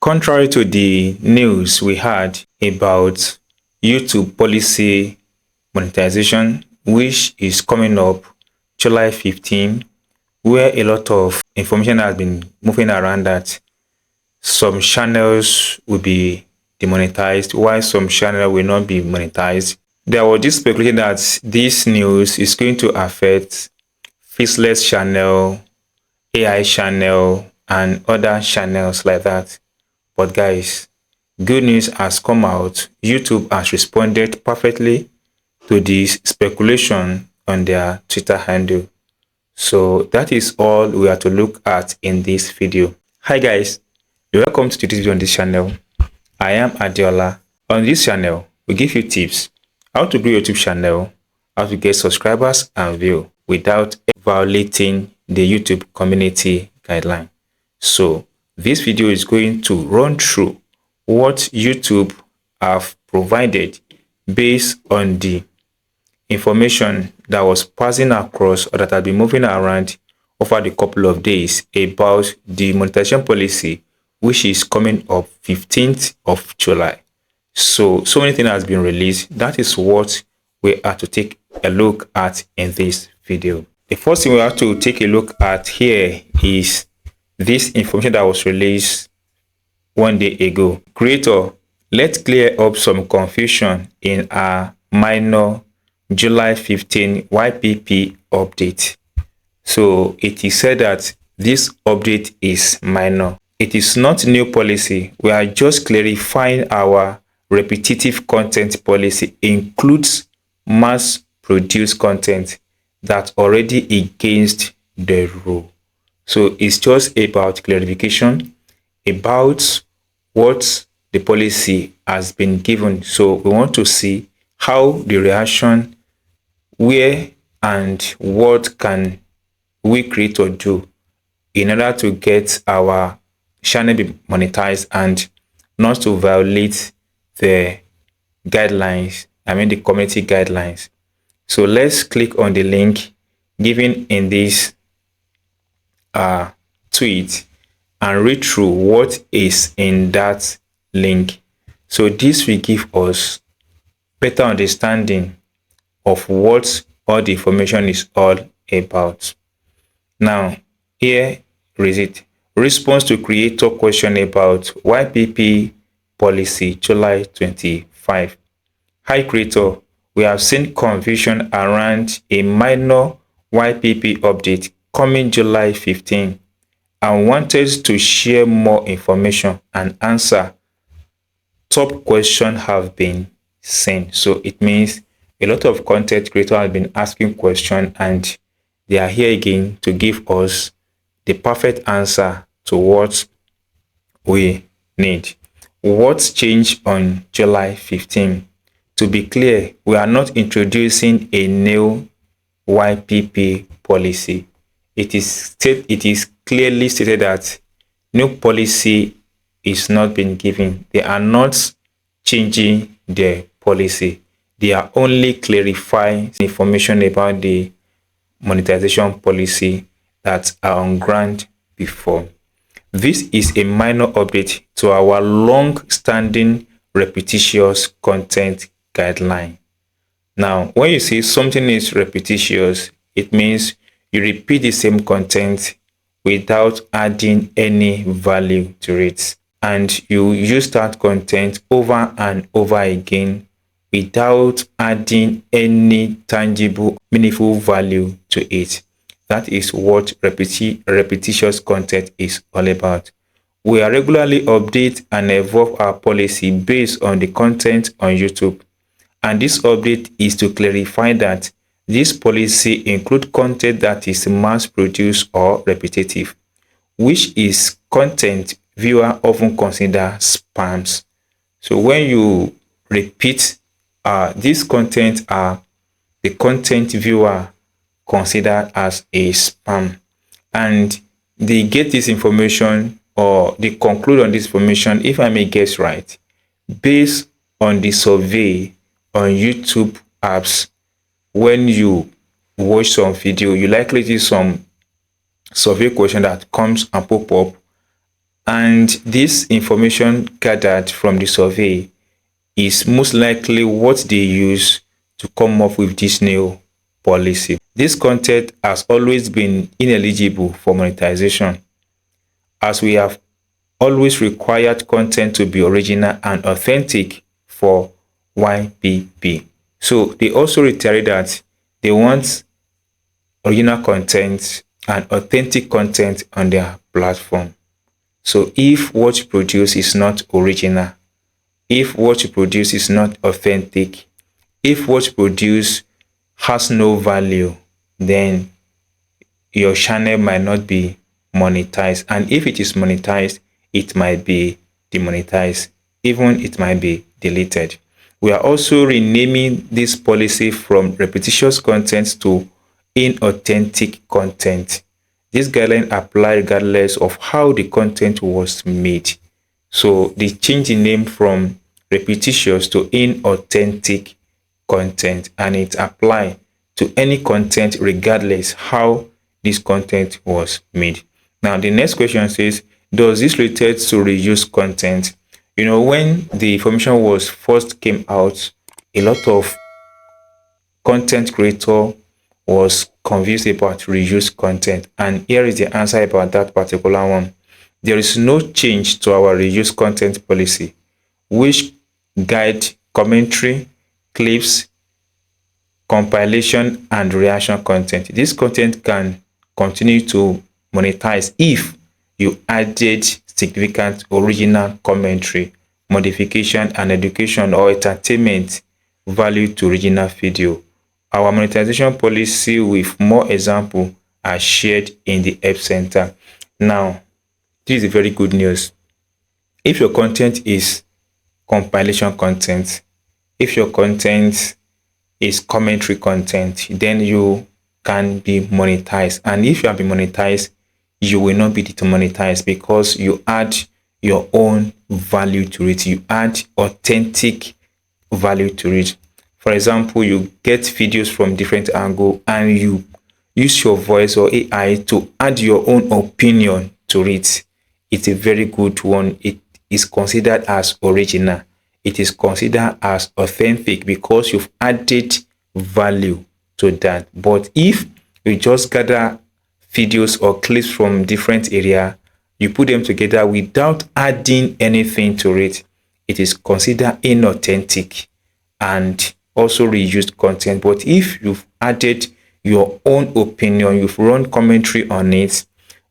Contrary to the news we had about YouTube policy monetization, which is coming up July 15, where a lot of information has been moving around that some channels will be demonetized, while some channels will not be monetized. There was this speculation that this news is going to affect faceless channel, AI channel, and other channels like that. But guys, good news has come out. YouTube has responded perfectly to this speculation on their Twitter handle. So that is all we are to look at in this video. Hi guys, welcome to today's video on this channel. I am Adiola. On this channel, we give you tips how to grow your YouTube channel, how to get subscribers and view without violating the YouTube community guideline. So this video is going to run through what YouTube have provided based on the information that was passing across or that had been moving around over the couple of days about the monetization policy, which is coming up 15th of July. So many things has been released. That is what we are to take a look at in this video. The first thing we have to take a look at here is this information that was released one day ago. Creator, let's clear up some confusion in our minor July 15 YPP update. So it is said that this update is minor. It is not new policy. We are just clarifying our repetitive content policy includes mass produced content that already against the rule. So it's just about clarification about what the policy has been given. So we want to see how the reaction, where and what can we create or do in order to get our channel be monetized and not to violate the guidelines, the community guidelines. So let's click on the link given in this tweet and read through what is in that link. So this will give us better understanding of what all the information is all about. Now, here is it. Response to creator question about YPP policy July 25. Hi creator, we have seen confusion around a minor YPP update coming July 15 and wanted to share more information and answer. Top questions have been sent. So it means a lot of content creators have been asking questions and they are here again to give us the perfect answer to what we need. What's changed on July 15? To be clear, we are not introducing a new YPP policy. It is clearly stated that new policy is not being given. They are not changing the policy. They are only clarifying information about the monetization policy that are on ground before. This is a minor update to our long-standing repetitious content guideline. Now, when you say something is repetitious, it means you repeat the same content without adding any value to it. And you use that content over and over again without adding any tangible, meaningful value to it. That is what repetitious content is all about. We are regularly update and evolve our policy based on the content on YouTube. And this update is to clarify that this policy includes content that is mass-produced or repetitive, which is content viewers often consider spams. So when you repeat, this content are the content viewer considered as a spam, and they get this information or they conclude on this information, if I may guess right, based on the survey on YouTube apps. When you watch some video, you likely see some survey question that comes and pop up, And this information gathered from the survey is most likely what they use to come up with this new policy. This content has always been ineligible for monetization, as we have always required content to be original and authentic for YPP. So they also reiterate that they want original content and authentic content on their platform. So if what you produce is not original, if what you produce is not authentic, if what you produce has no value, then your channel might not be monetized. And if it is monetized, it might be demonetized. Even it might be deleted. We are also renaming this policy from repetitious content to inauthentic content. This guideline apply regardless of how the content was made. So they change the name from repetitious to inauthentic content, and it apply to any content regardless how this content was made. Now the next question says, does this relate to reuse content? You know, when the information was first came out, a lot of content creator was confused about reuse content, and here is the answer about that particular one. There is no change to our reuse content policy, which guide commentary, clips, compilation, and reaction content. This content can continue to monetize if you added significant original commentary, modification, and education or entertainment value to original video. Our monetization policy with more examples are shared in the Help Center. Now, this is very good news. If your content is compilation content, if your content is commentary content, then you can be monetized. And if you have been monetized, you will not be demonetized because you add your own value to it. You add authentic value to it. For example, you get videos from different angles and you use your voice or AI to add your own opinion to it. It's a very good one. It is considered as original. It is considered as authentic because you've added value to that. But if you just gather videos or clips from different area, you put them together without adding anything to it, it is considered inauthentic and also reused content. But if you've added your own opinion, you've run commentary on it,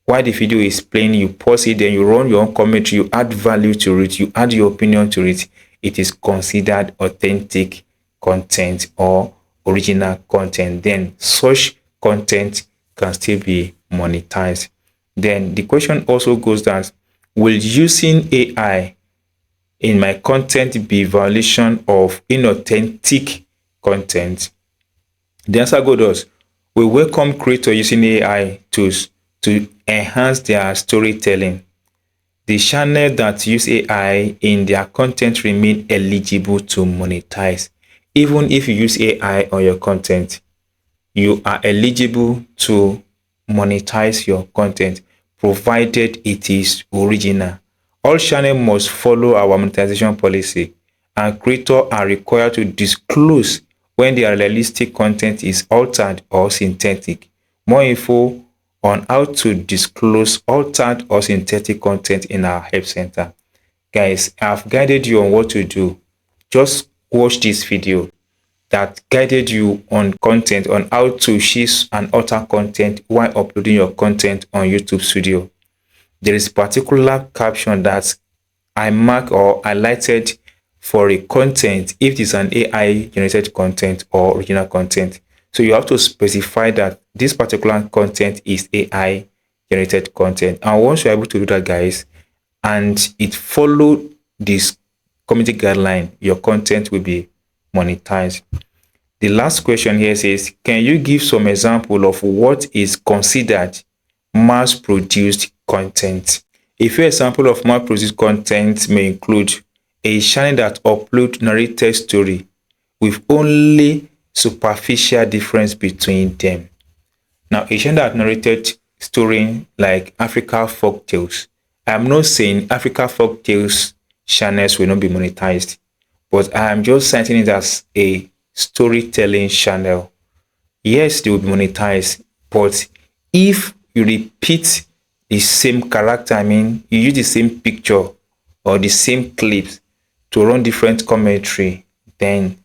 while the video is playing, you pause it, then you run your own commentary, you add value to it, you add your opinion to it, it is considered authentic content or original content. Then such content can still be monetized. Then the question also goes that, will using AI in my content be violation of inauthentic content? The answer goes, we welcome creators using AI tools to enhance their storytelling. The channel that use AI in their content remain eligible to monetize. Even if you use AI on your content, you are eligible to monetize your content, provided it is original. All channels must follow our monetization policy, and creators are required to disclose when their realistic content is altered or synthetic. More info on how to disclose altered or synthetic content in our Help Center. Guys, I've guided you on what to do. Just watch this video that guided you on content, on how to choose and alter content while uploading your content on YouTube Studio. There is particular caption that I mark or highlighted for a content if it is an AI generated content or original content. So you have to specify that this particular content is AI generated content. And once you're able to do that, guys, and it followed this community guideline, your content will be monetized. The last question here says, can you give some example of what is considered mass-produced content? A few examples of mass-produced content may include a channel that uploads narrated story with only superficial difference between them. Now, a channel that narrated story like Africa folk tales I'm not saying Africa Folk Tales channels will not be monetized, but I am just citing it as a storytelling channel. Yes, they will be monetized, but if you repeat the same character, I mean, you use the same picture or the same clips to run different commentary, then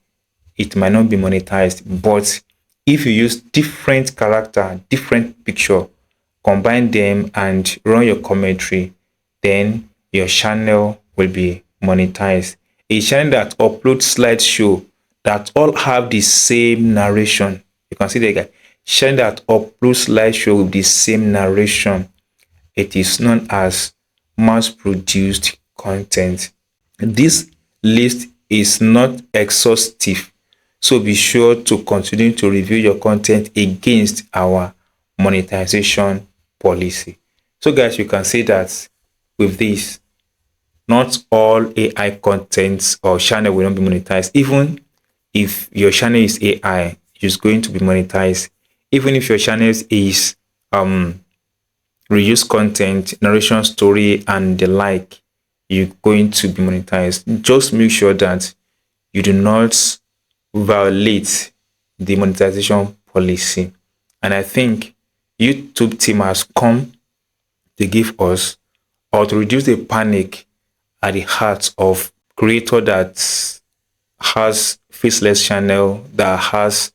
it might not be monetized. But if you use different character, different picture, combine them and run your commentary, then your channel will be monetized. A channel that uploads slideshow that all have the same narration. You can see the guy. Channel that uploads slideshow with the same narration. It is known as mass-produced content. This list is not exhaustive, so be sure to continue to review your content against our monetization policy. So guys, you can see that with this, not all AI contents or channel will not be monetized. Even if your channel is AI, it's going to be monetized. Even if your channel is reuse content, narration, story, and the like, you're going to be monetized. Just make sure that you do not violate the monetization policy. And I think YouTube team has come to give us or to reduce the panic at the heart of creator that has faceless channel, that has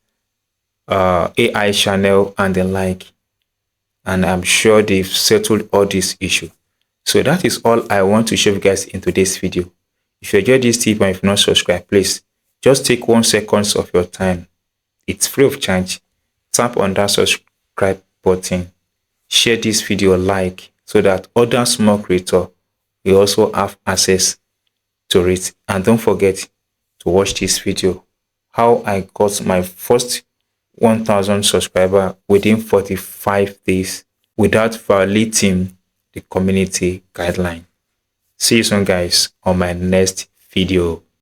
AI channel and the like. And I'm sure they've settled all these issues. So that is all I want to show you guys in today's video. If you enjoyed this tip and if you're not subscribed, please just take 1 second of your time. It's free of charge. Tap on that subscribe button. Share this video, like, so that other small creators will also have access to it. And don't forget to watch this video, how I got my first 1000 subscriber within 45 days without violating the community guideline. See you soon guys on my next video.